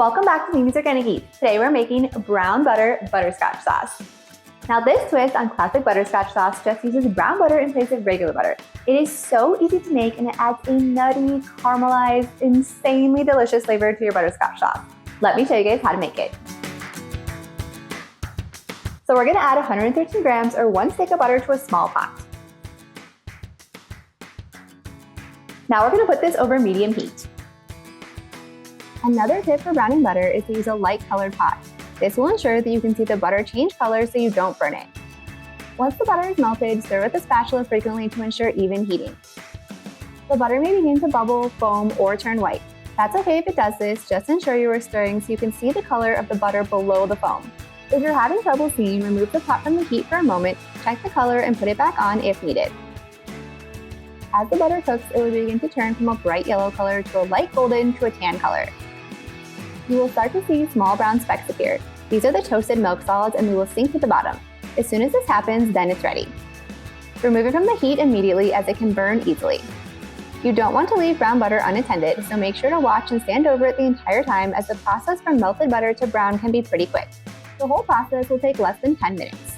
Welcome back to Mimi's Organic Eats. Today we're making brown butter butterscotch sauce. Now this twist on classic butterscotch sauce just uses brown butter in place of regular butter. It is so easy to make and it adds a nutty, caramelized, insanely delicious flavor to your butterscotch sauce. Let me show you guys how to make it. So we're gonna add 113 grams or 1 stick of butter to a small pot. Now we're gonna put this over medium heat. Another tip for browning butter is to use a light colored pot. This will ensure that you can see the butter change color so you don't burn it. Once the butter is melted, stir with a spatula frequently to ensure even heating. The butter may begin to bubble, foam, or turn white. That's okay if it does this, just ensure you are stirring so you can see the color of the butter below the foam. If you're having trouble seeing, remove the pot from the heat for a moment, check the color, and put it back on if needed. As the butter cooks, it will begin to turn from a bright yellow color to a light golden to a tan color. You will start to see small brown specks appear. These are the toasted milk solids and they will sink to the bottom. As soon as this happens, then it's ready. Remove it from the heat immediately as it can burn easily. You don't want to leave brown butter unattended, so make sure to watch and stand over it the entire time as the process from melted butter to brown can be pretty quick. The whole process will take less than 10 minutes.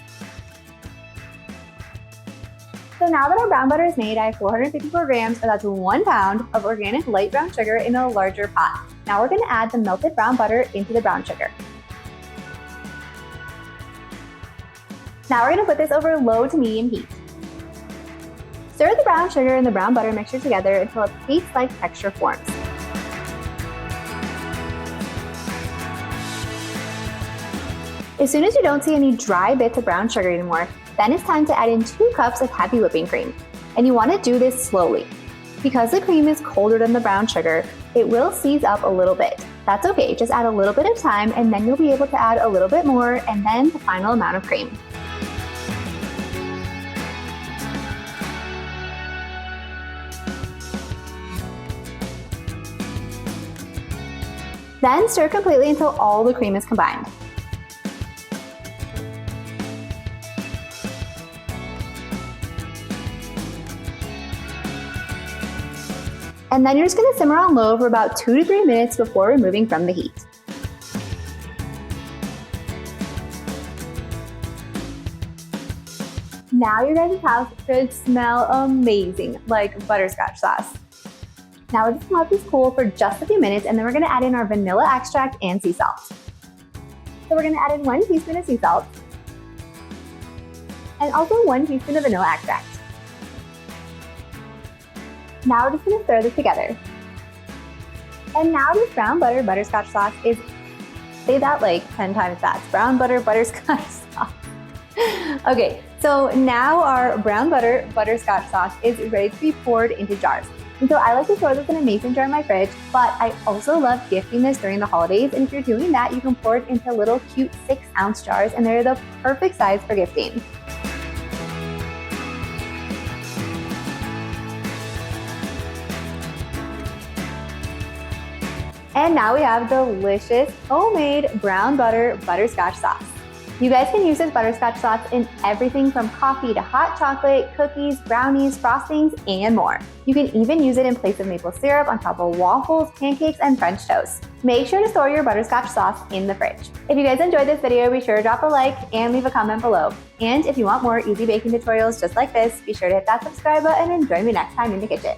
So now that our brown butter is made, I have 454 grams, or that's 1 pound, of organic light brown sugar in a larger pot. Now we're gonna add the melted brown butter into the brown sugar. Now we're gonna put this over low to medium heat. Stir the brown sugar and the brown butter mixture together until a paste-like texture forms. As soon as you don't see any dry bits of brown sugar anymore, then it's time to add in 2 cups of heavy whipping cream. And you want to do this slowly. Because the cream is colder than the brown sugar, it will seize up a little bit. That's okay, just add a little bit of time and then you'll be able to add a little bit more and then the final amount of cream. Then stir completely until all the cream is combined. And then you're just gonna simmer on low for about 2 to 3 minutes before removing from the heat. Now your guys' house should smell amazing, like butterscotch sauce. Now we're just gonna let this cool for just a few minutes and then we're gonna add in our vanilla extract and sea salt. So we're gonna add in 1 teaspoon of sea salt and also 1 teaspoon of vanilla extract. Now we're just gonna stir this together. And now this brown butter butterscotch sauce is, say that like 10 times fast, brown butter butterscotch sauce. Okay, so now our brown butter butterscotch sauce is ready to be poured into jars. And so I like to store this in a mason jar in my fridge, but I also love gifting this during the holidays. And if you're doing that, you can pour it into little cute 6-ounce jars and they're the perfect size for gifting. And now we have delicious homemade brown butter butterscotch sauce. You guys can use this butterscotch sauce in everything from coffee to hot chocolate, cookies, brownies, frostings, and more. You can even use it in place of maple syrup on top of waffles, pancakes, and French toast. Make sure to store your butterscotch sauce in the fridge. If you guys enjoyed this video, be sure to drop a like and leave a comment below. And if you want more easy baking tutorials just like this, be sure to hit that subscribe button and join me next time in the kitchen.